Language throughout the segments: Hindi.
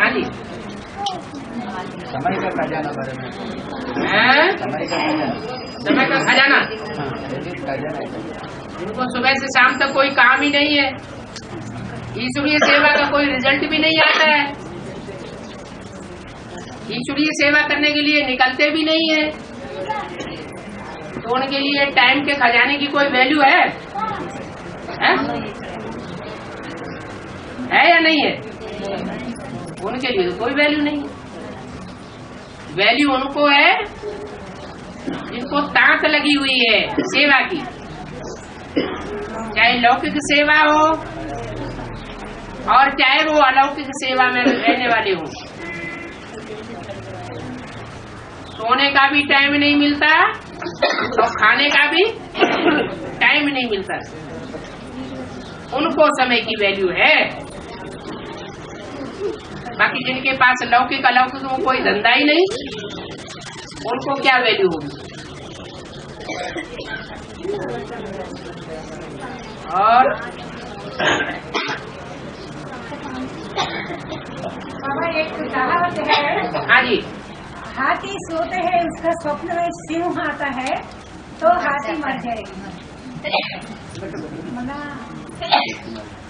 हाँ जी, समय का खजाना बारे में, समय का खजाना। उनको सुबह से शाम तक कोई काम ही नहीं है, ईश्वरीय सेवा का कोई रिजल्ट भी नहीं आता है, ईश्वरीय सेवा करने के लिए निकलते भी नहीं है, तो उनके लिए टाइम के खजाने की कोई वैल्यू है या नहीं है? उनके लिए तो कोई वैल्यू नहीं है। वैल्यू उनको है जिनको ताक लगी हुई है सेवा की, चाहे लौकिक सेवा हो और चाहे वो अलौकिक सेवा में रहने वाले हो। सोने का भी टाइम नहीं मिलता और खाने का भी टाइम नहीं मिलता, उनको समय की वैल्यू है। बाकी जिनके पास लौकिक अलौकिक में कोई धंधा ही नहीं, उनको क्या वैल्यू होगी? और एक कहावत है, हाँ जी, हाथी सोते हैं उसका स्वप्न में सिंह आता है तो हाथी मर जाएगी।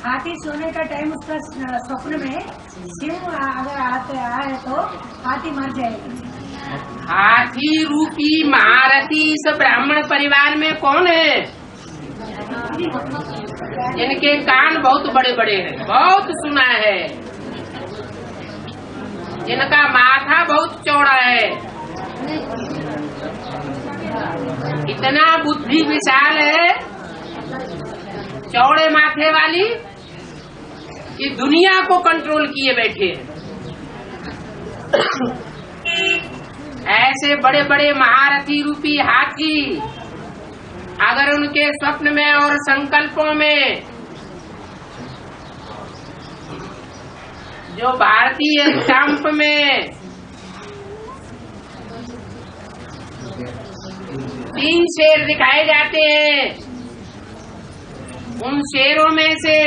हाथी सोने का टाइम उसका स्वप्न में सिंह अगर आए तो हाथी मर जाएगी। हाथी रूपी महारथी इस ब्राह्मण परिवार में कौन है? जिनके कान बहुत बड़े बड़े हैं, बहुत सुना है, जिनका माथा बहुत चौड़ा है, इतना बुद्धि विशाल है चौड़े माथे वाली कि दुनिया को कंट्रोल किए बैठे हैं। ऐसे बड़े बड़े महारथी रूपी हाथी अगर उनके स्वप्न में और संकल्पों में जो भारतीय स्टाम्प में 3 शेर दिखाए जाते हैं, उन शेरों में से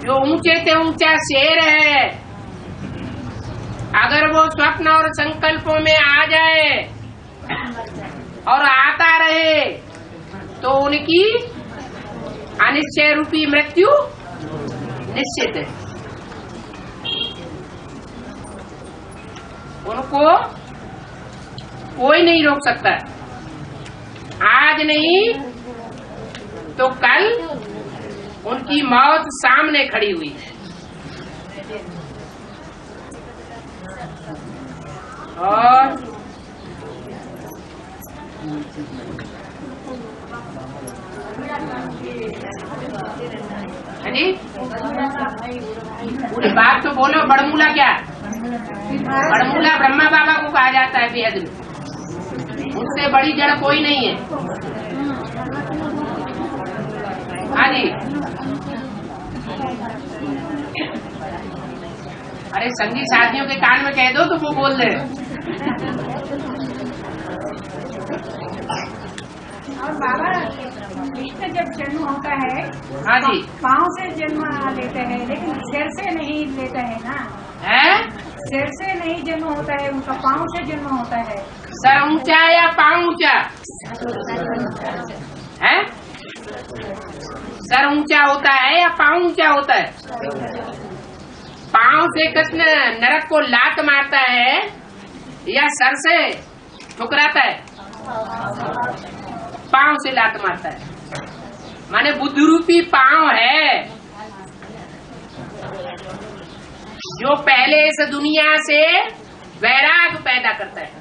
जो ऊंचे से ऊंचा शेर है, अगर वो स्वप्न और संकल्पों में आ जाए और आता रहे तो उनकी अनिश्चय रूपी मृत्यु निश्चित है। उनको कोई नहीं रोक सकता, आज नहीं तो कल उनकी मौत सामने खड़ी हुई है। और जी पूरी बात तो बोलो। बड़मूला क्या? बड़मूला ब्रह्मा बाबा को कहा जाता है बेहद में, उससे बड़ी जड़ कोई नहीं है। हाँ जी, अरे संगी साथियों के कान में कह दो तो वो बोल दे। और बाबा कृष्ण जब जन्म होता है, हाँ जी, पाँव से जन्म लेते हैं, लेकिन सिर से नहीं लेता है ना। है? सिर से नहीं जन्म होता है, उनका पाँव से जन्म होता है। सर ऊंचा या पाँव ऊंचा है? सर ऊंचा होता है या पाँव ऊंचा होता है? पाँव से कृष्ण नरक को लात मारता है या सर से ठुकराता है? पाँव से लात मारता है, माने बुद्ध रूपी पाँव है जो पहले इस दुनिया से वैराग पैदा करता है,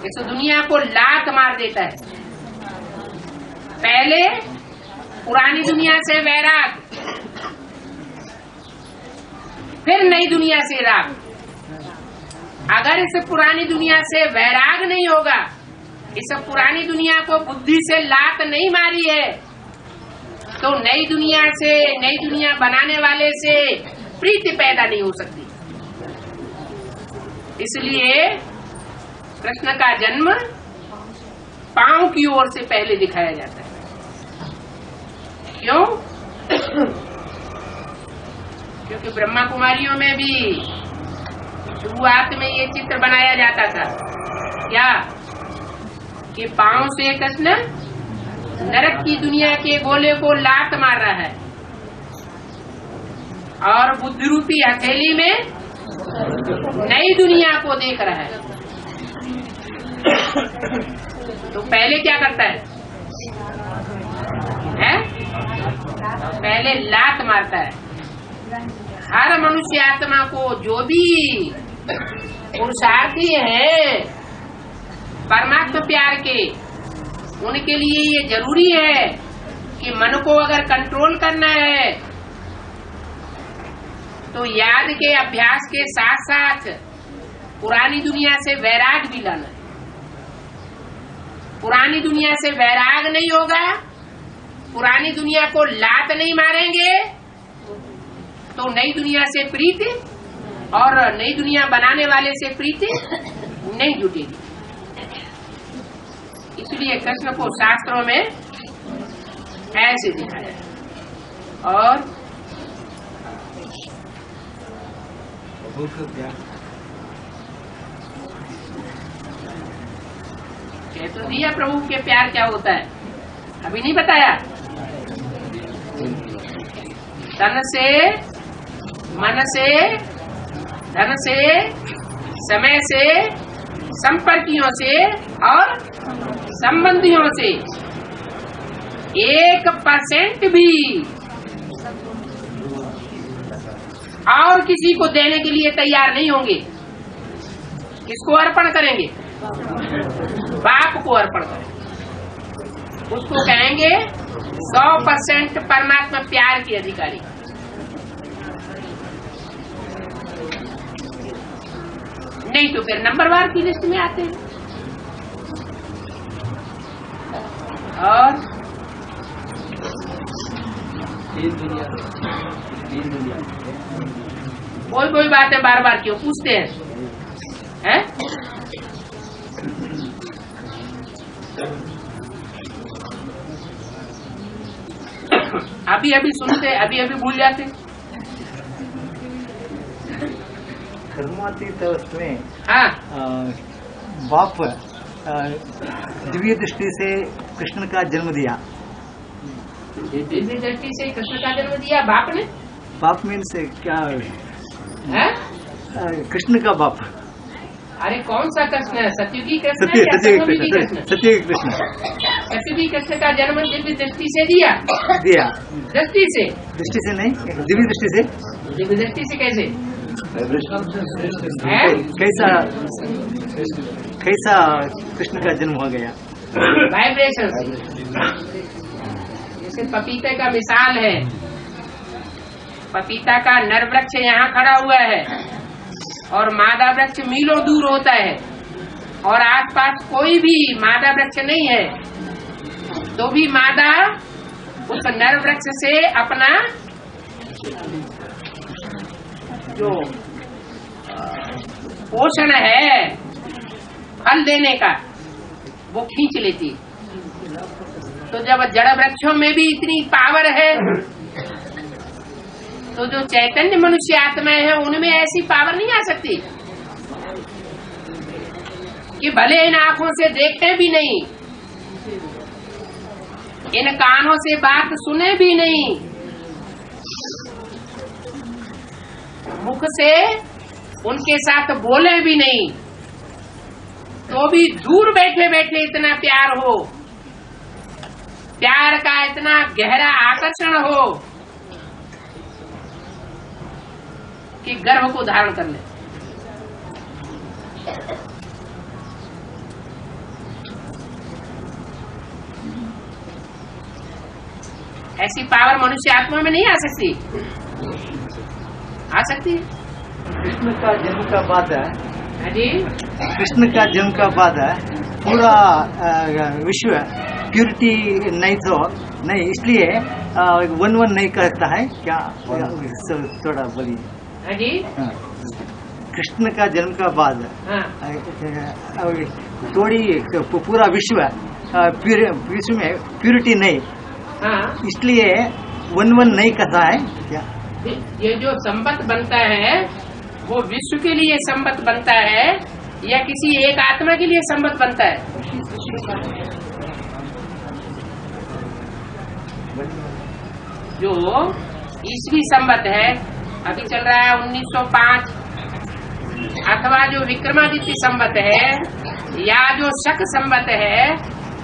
इस दुनिया को लात मार देता है। पहले पुरानी दुनिया से वैराग, फिर नई दुनिया से राग। अगर इस पुरानी दुनिया से वैराग नहीं होगा, इस पुरानी दुनिया को बुद्धि से लात नहीं मारी है, तो नई दुनिया से, नई दुनिया बनाने वाले से प्रीति पैदा नहीं हो सकती। इसलिए कृष्ण का जन्म पांव की ओर से पहले दिखाया जाता है। क्यों? क्योंकि ब्रह्मा कुमारियों में भी शुरुआत में ये चित्र बनाया जाता था क्या कि पांव से कृष्ण नरक की दुनिया के गोले को लात मार रहा है और बुद्धि रूपी हथेली में नई दुनिया को देख रहा है। तो पहले क्या करता है? पहले लात मारता है। हर मनुष्य आत्मा को जो भी पुरुषार्थी है परमात्मा प्यार के, उनके लिए ये जरूरी है कि मन को अगर कंट्रोल करना है तो याद के अभ्यास के साथ साथ पुरानी दुनिया से वैराग भी लाना है। पुरानी दुनिया से वैराग नहीं होगा, पुरानी दुनिया को लात नहीं मारेंगे तो नई दुनिया से प्रीति और नई दुनिया बनाने वाले से प्रीति नहीं जुटेगी। इसलिए कृष्ण को शास्त्रों में ऐसे दिखाया। और कह तो दिया प्रभु के प्यार क्या होता है, अभी नहीं बताया। तन से, मन से, धन से, समय से, संपर्कियों से और संबंधियों से 1% भी और किसी को देने के लिए तैयार नहीं होंगे। किसको अर्पण करेंगे? बाप को अर्पण करेंगे। उसको कहेंगे 100% परमात्मा प्यार के अधिकारी। नहीं तो फिर नंबरवार की लिस्ट में आते हैं। और कोई बातें बार बार क्यों पूछते हैं? अभी सुनते, अभी भूल जाते। कर्मातीत में हाँ, बाप दिव्य दृष्टि से कृष्ण का जन्म दिया। दिव्य दृष्टि से कृष्ण का जन्म दिया बाप ने? बाप मीन्स क्या है? कृष्ण का बाप। अरे कौन सा कृष्ण है? सत्युगी कृष्ण? सत्युगी कृष्ण। सत्युगी कृष्ण का जन्म दिव्य दृष्टि से दिया। दृष्टि से नहीं, दिव्य दृष्टि से। दिव्य दृष्टि से कैसे? कैसा कृष्ण का जन्म हो गया? वाइब्रेशन। जैसे पपीते का मिसाल है, पपीता का नर वृक्ष यहाँ खड़ा हुआ है और मादा वृक्ष मीलों दूर होता है और आसपास कोई भी मादा वृक्ष नहीं है, तो भी मादा उस नर वृक्ष से अपना जो पोषण है फल देने का वो खींच लेती। तो जब जड़ वृक्षों में भी इतनी पावर है तो जो चैतन्य मनुष्य आत्माएं हैं उनमें ऐसी पावर नहीं आ सकती कि भले इन आंखों से देखे भी नहीं, इन कानों से बात सुने भी नहीं, मुख से उनके साथ बोले भी नहीं, तो भी दूर बैठे बैठे इतना प्यार हो, प्यार का इतना गहरा आकर्षण हो कि गर्भ को धारण कर ले। ऐसी पावर मनुष्य आत्मा में नहीं आ सकती। आ सकती है? कृष्ण का जन्म का बाद है। जी, कृष्ण का जन्म का बाद है पूरा विश्व प्यूरिटी नहीं तो नहीं, इसलिए वन नहीं करता है क्या? थोड़ा बोलिए। जी, कृष्ण का जन्म का बाद थोड़ी पूरा विश्व में प्यूरिटी नहीं, इसलिए वन नहीं करता है क्या? ये जो संपत्त बनता है वो विश्व के लिए संपत्त बनता है या किसी एक आत्मा के लिए संपत्त बनता है? जो ईस्वी संवत है, अभी चल रहा है 1905, अथवा जो विक्रमादित्य संवत है या जो शक संवत है,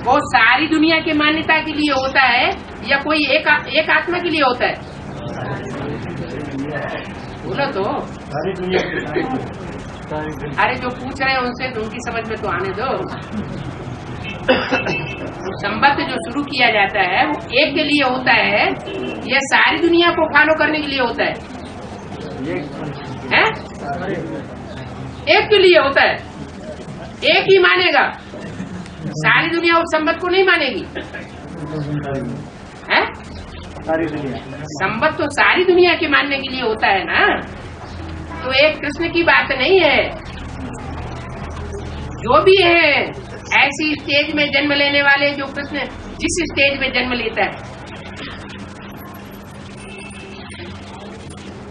वो सारी दुनिया की मान्यता के लिए होता है या कोई एक आत्मा के लिए होता है? बोलो तो। सारी दुनिया की। अरे जो पूछ रहे हैं उनसे उनकी समझ में तो आने दो। संबंध जो शुरू किया जाता है वो एक के लिए होता है या सारी दुनिया को फॉलो करने के लिए होता है? एक के लिए होता है, एक ही मानेगा, सारी दुनिया उस संबंध को नहीं मानेगी। है सारी दुनिया संबंध तो सारी दुनिया के मानने के लिए होता है ना, तो एक कृष्ण की बात नहीं है। जो भी है ऐसी स्टेज में जन्म लेने वाले, जो कृष्ण जिस स्टेज में जन्म लेता है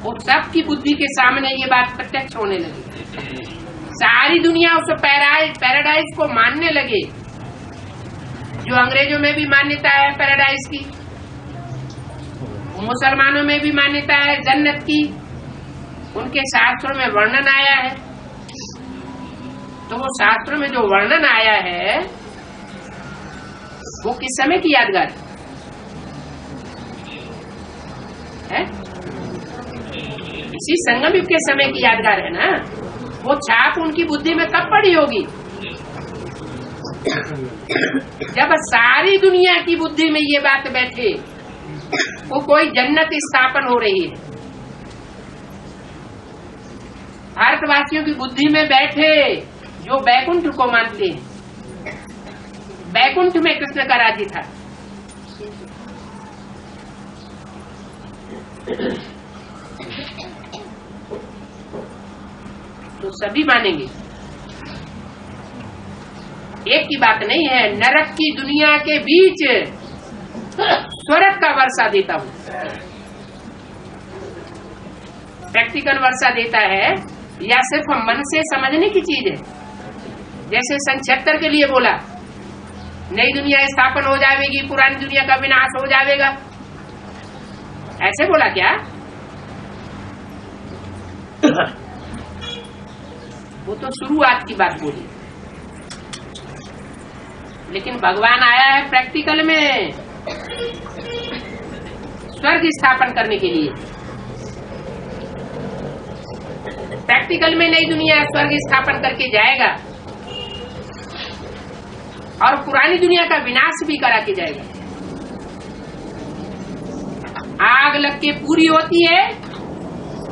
वो सबकी बुद्धि के सामने ये बात प्रत्यक्ष होने लगी। सारी दुनिया उस पैराडाइज को मानने लगे। जो अंग्रेजों में भी मान्यता है पैराडाइज की, मुसलमानों में भी मान्यता है जन्नत की, उनके शास्त्रों में वर्णन आया है। तो वो शास्त्रों में जो वर्णन आया है वो किस समय की यादगार है? इसी संगम युग के समय की यादगार है ना। वो छाप उनकी बुद्धि में कब पड़ी होगी? जब सारी दुनिया की बुद्धि में ये बात बैठे वो कोई जन्नत स्थापन हो रही है। भारतवासियों की बुद्धि में बैठे जो बैकुंठ को मानते हैं, बैकुंठ में कृष्ण का राज्य था। तो सभी मानेंगे, एक की बात नहीं है। नरक की दुनिया के बीच स्वर्ग का वर्षा देता हूं। प्रैक्टिकल वर्षा देता है या सिर्फ मन से समझने की चीज है? जैसे सन 76 के लिए बोला नई दुनिया स्थापन हो जाएगी, पुरानी दुनिया का विनाश हो जाएगा, ऐसे बोला क्या? वो तो शुरुआत की बात बोली, लेकिन भगवान आया है प्रैक्टिकल में स्वर्ग स्थापन करने के लिए। प्रैक्टिकल में नई दुनिया स्वर्ग स्थापन करके जाएगा और पुरानी दुनिया का विनाश भी करा के जाएगा। आग लग के पूरी होती है,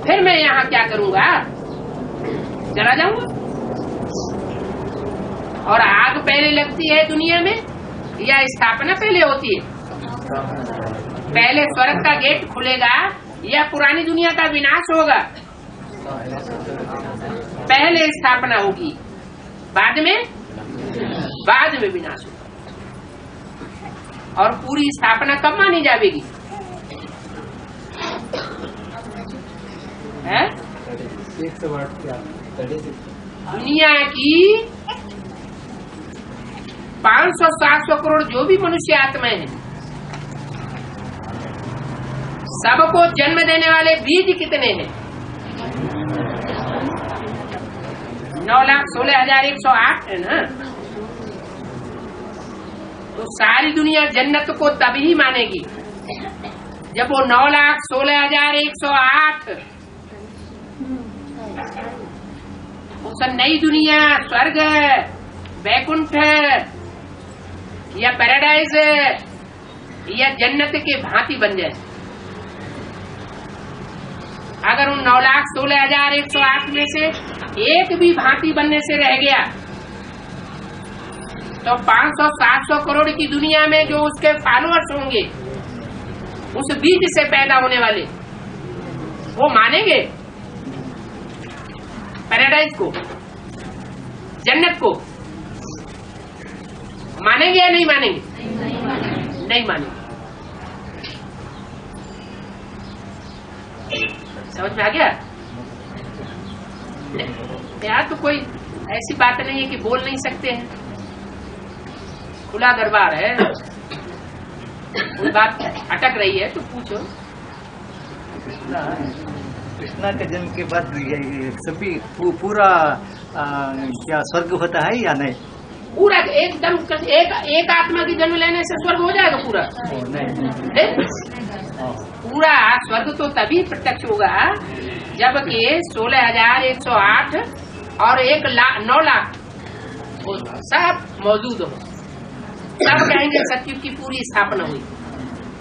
फिर मैं यहाँ क्या करूंगा? चला जाऊंगा। और आग पहले लगती है दुनिया में या स्थापना पहले होती है? पहले स्वर्ग का गेट खुलेगा या पुरानी दुनिया का विनाश होगा? पहले स्थापना होगी, बाद में विनाश होगा। और पूरी स्थापना कब मानी जाएगी? है दुनिया की 500-700 करोड़ जो भी मनुष्य आत्माएं हैं, सबको जन्म देने वाले बीज कितने हैं? 9,16,108 है ना। तो सारी दुनिया जन्नत को तभी मानेगी जब वो 9,16,108 उस नई दुनिया स्वर्ग, बैकुंठ या पैराडाइज या जन्नत के भांति बन जाए। अगर उन 9,16,108 में से एक भी भांति बनने से रह गया तो 500-700 करोड़ की दुनिया में जो उसके फॉलोअर्स होंगे, उस बीज से पैदा होने वाले, वो मानेंगे पैराडाइज को, जन्नत को? मानेंगे या नहीं मानेंगे? नहीं मानेंगे। समझ में आ गया? यार तो कोई ऐसी बात नहीं है कि बोल नहीं सकते हैं, खुला दरबार है। कोई बात अटक रही है तो पूछो। कृष्णा के जन्म के बाद ये सभी पूरा क्या स्वर्ग होता है या नहीं? पूरा एकदम एक आत्मा की जन्म लेने से स्वर्ग हो जाएगा पूरा? नहीं, पूरा स्वर्ग तो तभी प्रत्यक्ष होगा जबकि 16,108 और 9 लाख वो सब मौजूद हो। सब कहेंगे सतयुग की पूरी स्थापना हुई,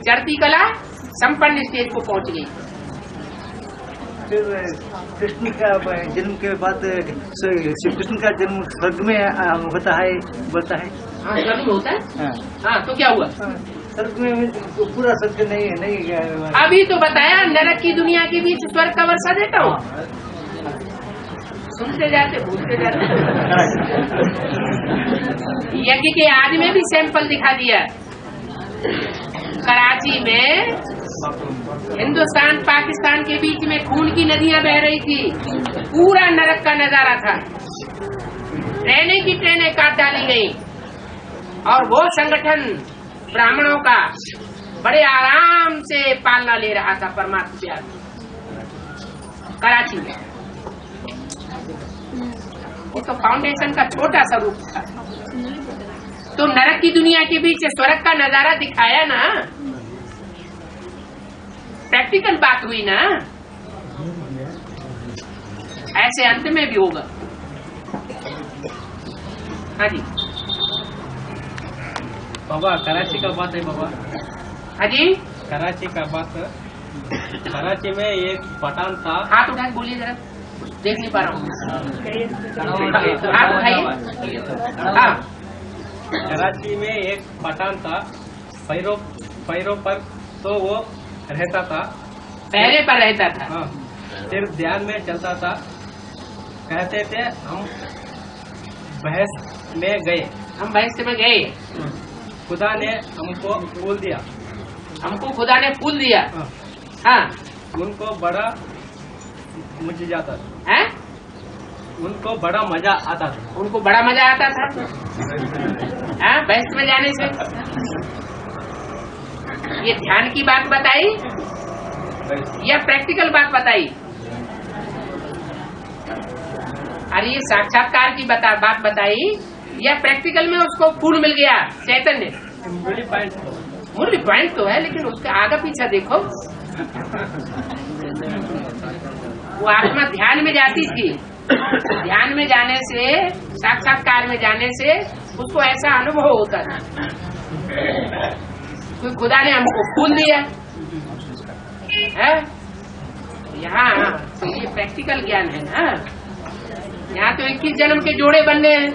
चढ़ती कला संपन्न स्टेज को पहुंच गई। फिर कृष्ण का जन्म के बाद श्री कृष्ण का जन्म स्वर्ग में होता है बोलता है। हाँ, स्वर्ग में होता है। हाँ, तो क्या हुआ? स्वर्ग में पूरा स्वर्ग नहीं। अभी तो बताया नरक की दुनिया के बीच स्वर्ग का वर्षा देता हूँ। सुनते जाते भूलते जाते। यज्ञ के आज में भी सैंपल दिखा दिया। कराची में हिंदुस्तान पाकिस्तान के बीच में खून की नदियां बह रही थी, पूरा नरक का नजारा था। ट्रेनें की ट्रेनें काट डाली गई और वो संगठन ब्राह्मणों का बड़े आराम से पालना ले रहा था परमात्मा प्यार कराची में। वो तो फाउंडेशन का छोटा सा रूप था। तो नरक की दुनिया के बीच स्वर्ग का नजारा दिखाया ना, प्रैक्टिकल बात हुई ना। ऐसे अंत में भी होगा। हाँ जी बाबा, कराची का बात है बाबा। हाँ जी, कराची का बात। कराची में एक पठान था। हाथ उठा के बोलिए जरा, देख नहीं पा रहा हूँ। हाथ उठाइए। हाँ, कराची में एक पठान था, पैरों पर तो वो रहता था, पहले पर रहता था। हाँ, सिर्फ ध्यान में चलता था। कहते थे हम बहस में गए, हम बहस में गए, खुदा ने हमको फूल दिया, हमको खुदा ने फूल दिया। हाँ, हाँ, उनको बड़ा मजा आता था, है? उनको बड़ा मजा आता था। उनको बड़ा मजा आता था। हाँ, बहस में जाने से। ये ध्यान की बात बताई या प्रैक्टिकल बात बताई? अरे ये साक्षात्कार की बात बताई या प्रैक्टिकल में उसको फूल मिल गया चैतन्य? मूल पॉइंट तो है, लेकिन उसका आगे पीछे देखो। वो आत्मा ध्यान में जाती थी, ध्यान में जाने से, साक्षात्कार में जाने से उसको ऐसा अनुभव होता था कोई खुदा ने हमको फूल दिया है। यहाँ तो ये प्रैक्टिकल ज्ञान है ना। यहाँ तो 21 जन्म के जोड़े बनने हैं,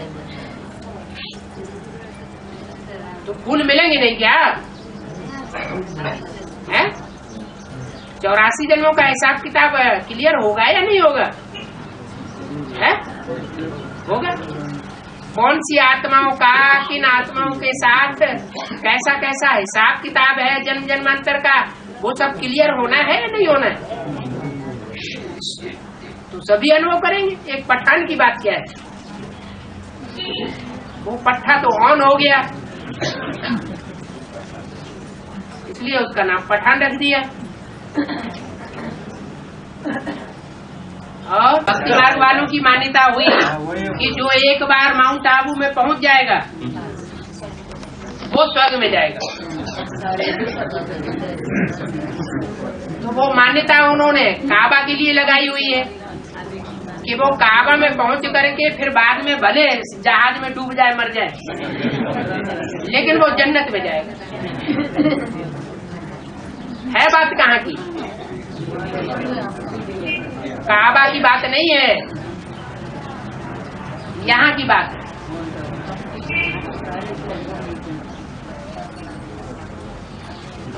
तो फूल मिलेंगे नहीं क्या? है 84 जन्मों का हिसाब किताब क्लियर होगा या नहीं होगा? है होगा। कौन सी आत्माओं का किन आत्माओं के साथ कैसा कैसा हिसाब किताब है जन्म जन्मांतर का, वो सब क्लियर होना है या नहीं होना है? तो सभी अनुभव करेंगे। एक पठान की बात क्या है? वो पट्ठा तो ऑन हो गया, इसलिए उसका नाम पठान रख दिया। और भक्ति मार्ग वालों की मान्यता हुई कि जो एक बार माउंट आबू में पहुंच जाएगा वो स्वर्ग में जाएगा। तो वो मान्यता उन्होंने काबा के लिए लगाई हुई है कि वो काबा में पहुंच करके फिर बाद में भले जहाज में डूब जाए मर जाए, लेकिन वो जन्नत में जाएगा। है बात कहाँ की? काबा की बात नहीं है, यहाँ की बात है।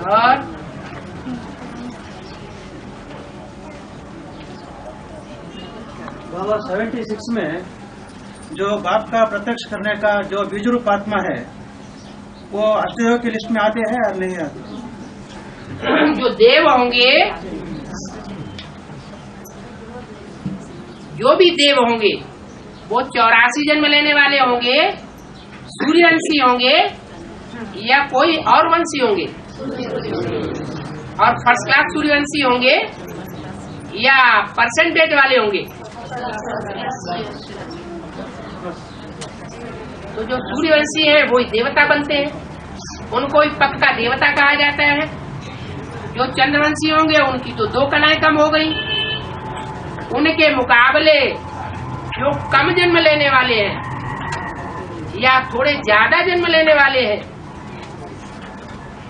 और बाबा 76 में जो बाप का प्रत्यक्ष करने का जो बीज रूप आत्मा है वो अष्टयोग की लिस्ट में आते हैं और नहीं आते? जो देव होंगे जो भी देव होंगे वो 84 जन्म लेने वाले होंगे, सूर्यवंशी होंगे या कोई और वंशी होंगे, और फर्स्ट क्लास सूर्यवंशी होंगे या परसेंटेज वाले होंगे। तो जो सूर्यवंशी हैं वो देवता बनते हैं, उनको ही पक्का देवता कहा जाता है। जो चंद्रवंशी होंगे उनकी तो 2 कलाएं कम हो गई। उनके मुकाबले जो कम जन्म लेने वाले हैं या थोड़े ज्यादा जन्म लेने वाले हैं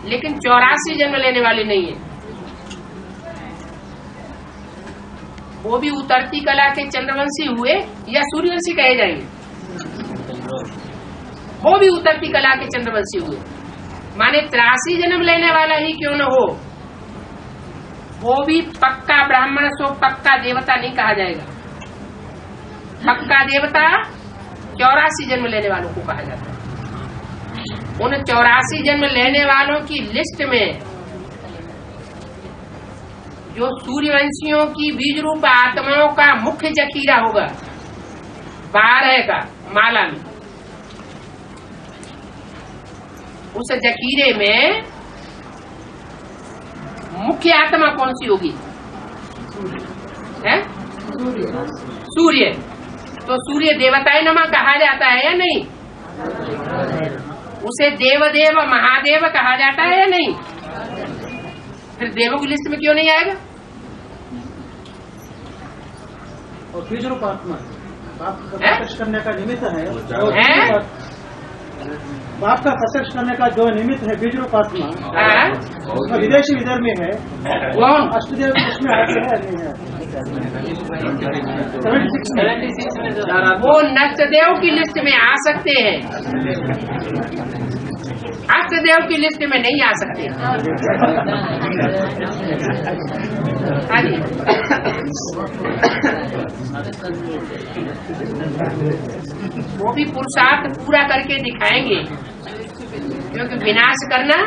लेकिन 84 जन्म लेने वाले नहीं है, वो भी उतरती कला के चंद्रवंशी हुए या सूर्यवंशी कहे जाएंगे। वो भी उतरती कला के चंद्रवंशी हुए, माने 83 जन्म लेने वाला ही क्यों न हो, वो भी पक्का ब्राह्मण सो पक्का देवता नहीं कहा जाएगा। पक्का देवता 84 जन्म लेने वालों को कहा जाता है। उन 84 जन्म लेने वालों की लिस्ट में जो सूर्यवंशियों की बीज रूप आत्माओं का मुख्य जखीरा होगा 12 का माला में, उस जखीरे में मुख्य आत्मा कौन सी होगी? है सूर्य। तो सूर्य देवताए नमः कहा जाता है या नहीं? उसे देवदेव महादेव कहा जाता है या नहीं? फिर देवों की लिस्ट में क्यों नहीं आएगा? और बीज रूप आत्मा बाप का प्रत्यक्ष करने का निमित्त है, बाप का प्रत्यक्ष करने का जो निमित्त है बीज रूप आत्मा, उसमें विदेशी विदर्भ में है, कौन? अष्टदेव उसमें आते हैं नहीं है? 76 में वो नष्टदेव की लिस्ट में आ सकते हैं, अष्टदेव की लिस्ट में नहीं आ सकते। हाँ जी। वो भी पुरुषार्थ पूरा करके दिखाएंगे, क्योंकि विनाश करना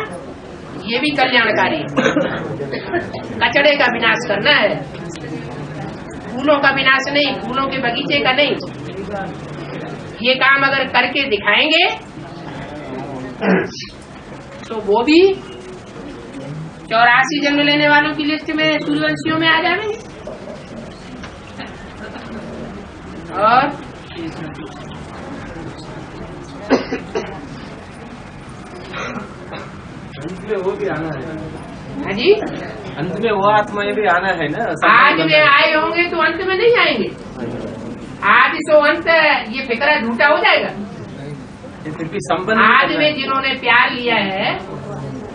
ये भी कल्याणकारी है। कचड़े का विनाश करना है, फूलों का विनाश नहीं, फूलों के बगीचे का नहीं। ये काम अगर करके दिखाएंगे तो वो भी 84 जन्म लेने वालों की लिस्ट में सूर्यवंशियों में आ जाएंगे। और अंत में वो भी आना है। हाँ जी, अंत में वो आत्माएं भी आना है ना। आज में आए होंगे तो अंत में नहीं आएंगे। आज सो अंत ये फिक्र झूठा हो जाएगा। फिर भी संबंध आज में जिन्होंने प्यार लिया है,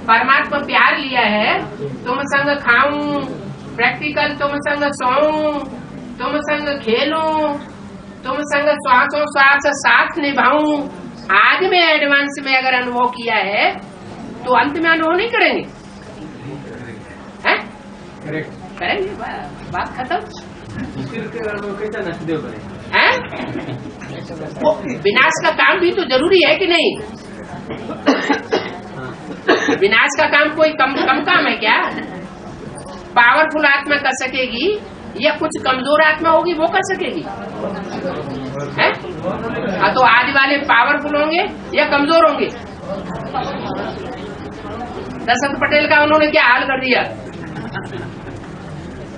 परमात्मा प्यार लिया है, तुम संग खाऊं प्रैक्टिकल, तुम संग सोऊं, तुम संग खेलूं, तुम संग श्वासों श्वास साथ निभाऊं, आज में एडवांस में अगर अनुभव किया है तो अंत में अनुभव नहीं करेंगे? हैं? करेंगे, बात खत्म। कैसा नष्टदेव बने? हैं? विनाश का काम भी तो जरूरी है कि नहीं? विनाश का काम कोई कम काम है क्या? पावरफुल आत्मा कर सकेगी या कुछ कमजोर आत्मा होगी वो कर सकेगी? है? तो आज वाले पावरफुल होंगे या कमजोर होंगे? दशरथ पटेल का उन्होंने क्या हाल कर दिया?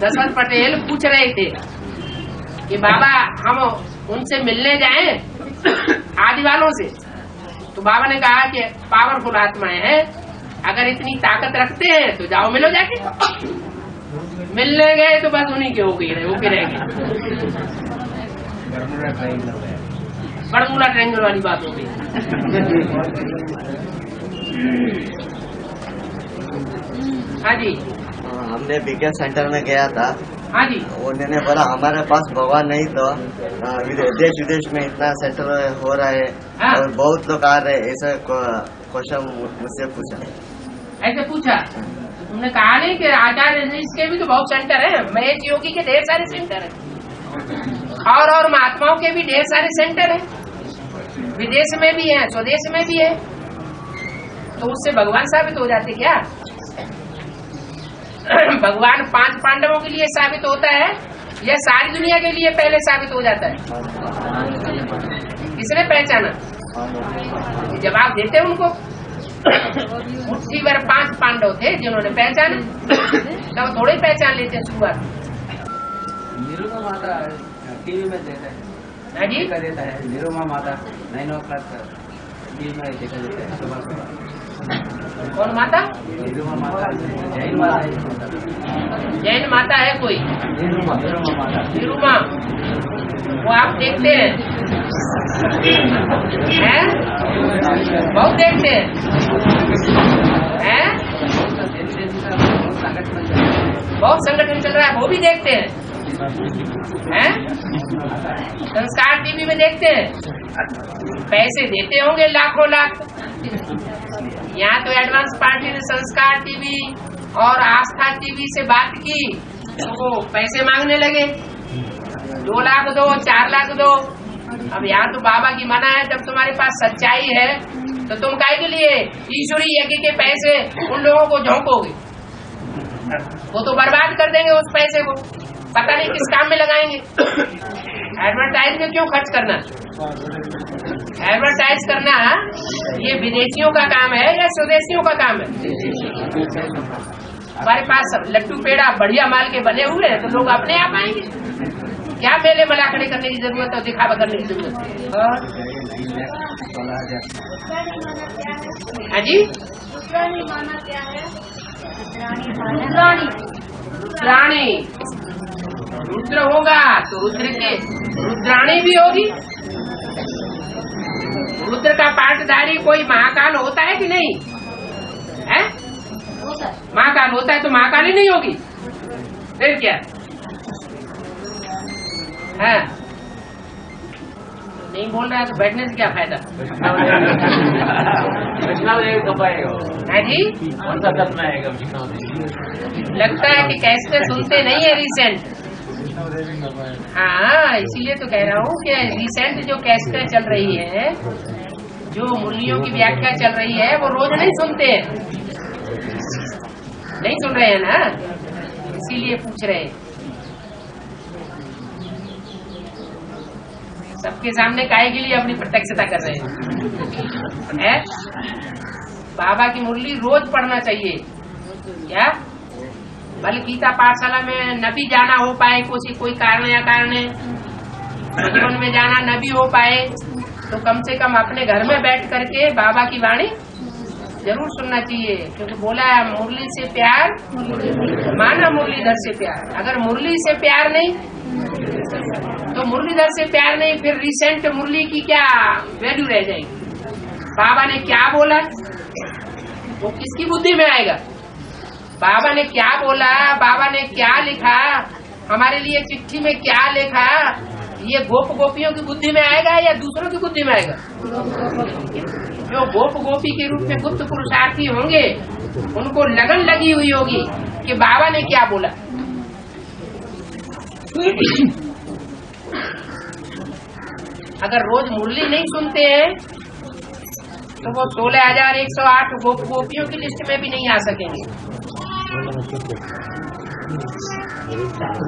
दशरथ पटेल पूछ रहे थे कि बाबा हम उनसे मिलने जाएं आदि वालों से, तो बाबा ने कहा कि पावरफुल आत्माएं हैं, अगर इतनी ताकत रखते हैं तो जाओ मिलो जाके। मिलने गए तो बस उन्हीं के होके रह गए। बरमूला ट्रायंगल वाली बात हो गई। हाँ जी, हमने बीके सेंटर में गया था। हाँ जी, उन्होंने बोला हमारे पास भगवान नहीं तो देश विदेश में इतना सेंटर हो रहा है। हाँ। और बहुत लोग आ रहे, ऐसा क्वेश्चन मुझसे पूछा। ऐसे पूछा? तुमने कहा नहीं कि आचार्य इसके भी तो बहुत सेंटर है, महेश योगी के ढेर सारे सेंटर है, और महात्माओं के भी ढेर सारे सेंटर है, विदेश में भी है, स्वदेश में भी है। तो उससे भगवान साबित हो जाते क्या? भगवान 5 पांडवों के लिए साबित होता है यह सारी दुनिया के लिए पहले साबित हो जाता है। किसने पहचाना? जवाब देते उनको। मुट्ठी भर 5 पांडव थे जिन्होंने पहचाना, तब थोड़े पहचान लेते हैं शुरुआत। निरुमा माता टीवी में देता है, हाँ जी, देखा देता है। निरुमा माता 9 o'clock टीवी में देखा देता है सुबह सुबह। कौन माता? निरुमा माता जैन माता है। जैन माता है कोई? निरुमा माता। निरुमा, वो आप देखते हैं? बहुत देखते हैं? बहुत संगठन चल रहा है, वो भी देखते हैं? संस्कार टीवी में देखते हैं? पैसे देते होंगे लाखों लाख। यहाँ तो एडवांस पार्टी ने संस्कार टीवी और आस्था टीवी से बात की तो वो पैसे मांगने लगे, 2 लाख दो, 4 लाख दो। अब यहाँ तो बाबा की मना है, जब तुम्हारे पास सच्चाई है तो तुम काहे के लिए ईश्वरी यज्ञ के पैसे उन लोगों को झोंकोगे? वो तो बर्बाद कर देंगे उस पैसे को, पता नहीं किस काम में लगाएंगे। एडवर्टाइज में क्यों खर्च करना? एडवर्टाइज करना ये विदेशियों का काम है या स्वदेशियों का काम है? हमारे पास लट्टू पेड़ा बढ़िया माल के बने हुए हैं तो लोग अपने आप आएंगे। क्या मेले मलाखड़े करने की जरूरत है, दिखावा करने की जरूरत है? हाँ जी, रुद्राणी। रुद्र होगा तो रुद्र के रुद्राणी भी होगी। रुद्र का पाठधारी कोई महाकाल होता है कि नहीं है? महाकाल होता है तो महाकाली नहीं होगी फिर क्या है? नहीं बोल रहा है तो बैठने से क्या फायदा है जी? लगता है कि कैसे सुनते नहीं है रिसेंट। हाँ, इसीलिए तो कह रहा हूँ कि रिसेंट जो कैसेट चल रही है, जो मुरलियों की व्याख्या चल रही है, वो रोज नहीं सुनते हैं। नहीं सुन रहे हैं ना, इसीलिए पूछ रहे हैं। सबके सामने काहे के लिए अपनी प्रत्यक्षता कर रहे हैं? बाबा की मुरली रोज पढ़ना चाहिए। क्या भले गीता पाठशाला में न भी जाना हो पाए, कोई कारण या कारण जीवन में जाना न भी हो पाए, तो कम से कम अपने घर में बैठ करके बाबा की वाणी जरूर सुनना चाहिए। क्योंकि बोला है मुरली से प्यार माना मुरलीधर से प्यार। अगर मुरली से प्यार नहीं तो मुरलीधर से प्यार नहीं, फिर रिसेंट मुरली की क्या वैल्यू रह जाएगी? बाबा ने क्या बोला वो किसकी बुद्धि में आएगा? बाबा ने क्या बोला, बाबा ने क्या लिखा, हमारे लिए चिट्ठी में क्या लिखा, ये गोप गोपियों की बुद्धि में आएगा या दूसरों की बुद्धि में आएगा? जो गोप गोपी के रूप में गुप्त पुरुषार्थी होंगे उनको लगन लगी हुई होगी कि बाबा ने क्या बोला। अगर रोज मुरली नहीं सुनते हैं तो वो 16,108 गोप गोपियों की लिस्ट में भी नहीं आ सकेंगे।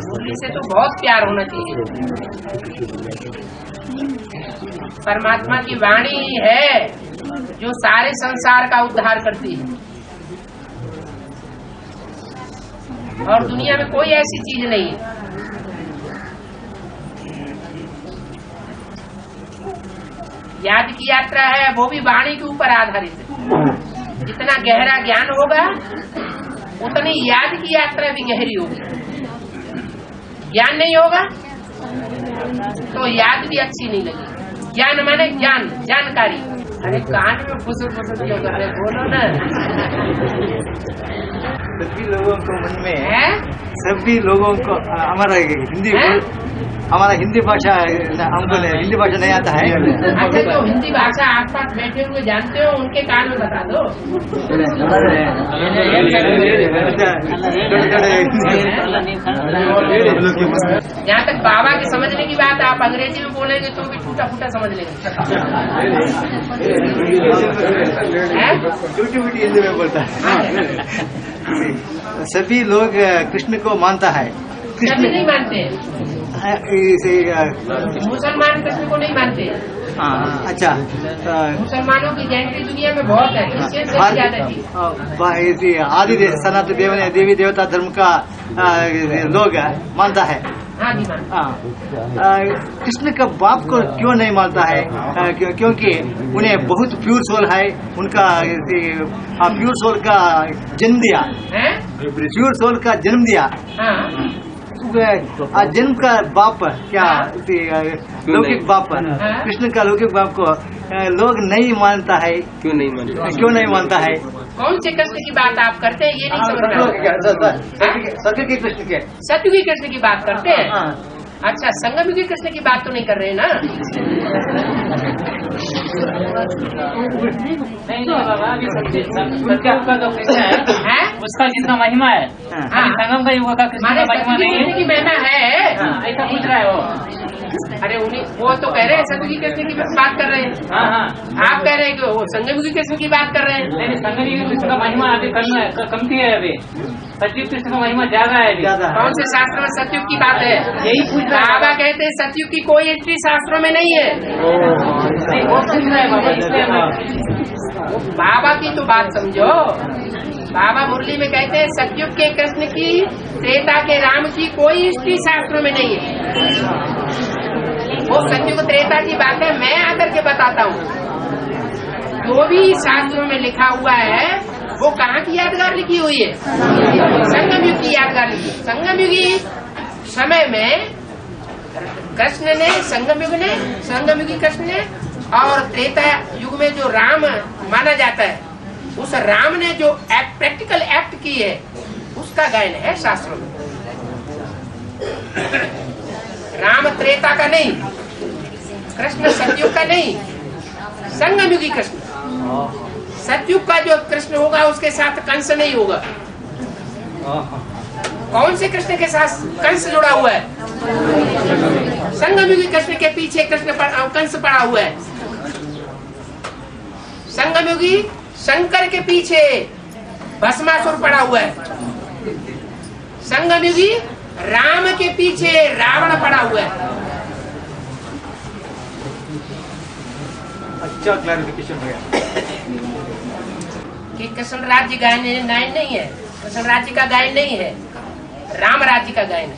मुरली से तो बहुत प्यार होना चाहिए। परमात्मा की वाणी ही है जो सारे संसार का उद्धार करती है, और दुनिया में कोई ऐसी चीज नहीं है। याद की यात्रा है वो भी वाणी के ऊपर आधारित है। जितना गहरा ज्ञान होगा उतनी याद की यात्रा भी गहरी होगी। ज्ञान नहीं होगा तो याद भी अच्छी नहीं लगेगी। ज्ञान माने ज्ञान, जानकारी। अरे कान में फुसुर फुसुर क्यों कर रहे, बोलो ना। सभी लोगों को मन में है, सभी लोगों को हमारा हिंदी भाषा हमको हिंदी भाषा नहीं आता है। अच्छा, तो हिंदी भाषा आसपास बैठे हुए जानते हो, उनके कान में बता दो। जहाँ तक बाबा के समझने की बात, आप अंग्रेजी में बोलेंगे तो भी टूटा फूटा समझ लेंगे। टूटी फूटी हिंदी में बोलता है। सभी लोग कृष्ण को मानता है, सभी नहीं मानते हैं। इसे मुसलमान कृष्ण को नहीं मानते। अच्छा मुसलमानों की जयंती दुनिया में बहुत है, क्रिश्चियन से भी ज्यादा थी। आदि सनातन देवी देवता धर्म का लोग मानता है। हाँ जी मानते। कृष्ण का बाप को क्यों नहीं मानता है? क्योंकि उन्हें बहुत प्योर सोल है, उनका प्योर सोल का जन्म दिया, हैं? प्योर सोल का जन्म दिया। हाँ जन्म का बाप क्या लौकिक बाप हाँ। कृष्ण का लौकिक बाप को लोग नहीं मानता है। क्यों नहीं मानता है? कौन से कृष्ण की बात आप करते हैं ये नहीं समझ रहा। सत्य के कृष्ण के सतयुगी कृष्ण की बात करते हैं। हाँ। अच्छा, संगमयुगी कृष्ण की बात तो नहीं कर रहे ना? नहीं बाबा, अभी सत्युग का जो कृष्ण है उसका जितना महिमा है, हाँ। संगम का युग का कृष्ण का महिमा नहीं कृष्ण है। की महिमा है। ऐसा पूछ रहा है वो। अरे उन्हीं वो तो कह रहे हैं सतयुगी कृष्ण की बात कर रहे हैं। हाँ, आप कह रहे हैं कि वो संगमयुगी कृष्ण की बात कर रहे हैं। नहीं, संगम युग कृष्ण का महिमा अभी कमती है। अभी सतयुग कृष्ण का महिमा ज्यादा है अभी। कौन से शास्त्र में सतयुग की बात है? यही पूछ रहा है बाबा कहते हैं सतयुग की कोई एंट्री शास्त्रों में नहीं है। नहीं, वो पूछ रहा है बाबा, इसलिए वो बाबा की तो बात समझो। बाबा मुरली में कहते हैं सतयुग के कृष्ण की, त्रेता के राम की कोई हिस्ट्री शास्त्रों में नहीं है। वो सतयुग त्रेता की बात है, मैं आकर के बताता हूँ। जो भी शास्त्रों में लिखा हुआ है वो कहाँ की यादगार लिखी हुई है? संगम युग की यादगार लिखी। संगम युगी समय में कृष्ण ने, संगम युगी कृष्ण ने और त्रेता युग में जो राम माना जाता है, उस राम ने जो प्रैक्टिकल एक्ट की है उसका गायन है शास्त्रों में। राम त्रेता का नहीं, कृष्ण सतयुग का नहीं, संगम युगी कृष्ण। सतयुग का जो कृष्ण होगा उसके साथ कंस नहीं होगा। कौन से कृष्ण के साथ कंस जुड़ा हुआ है? संगम युगी कृष्ण के पीछे कंस पड़ा हुआ है। संगम युगी शंकर के पीछे भस्मासुर पड़ा हुआ है। संगम युगी राम के पीछे रावण पड़ा हुआ है। अच्छा क्लैरिफिकेशन हो गया कि कृष्ण राज्य गायन नहीं है, कृष्ण राज्य का गायन नहीं है, राम राज्य का गायन है।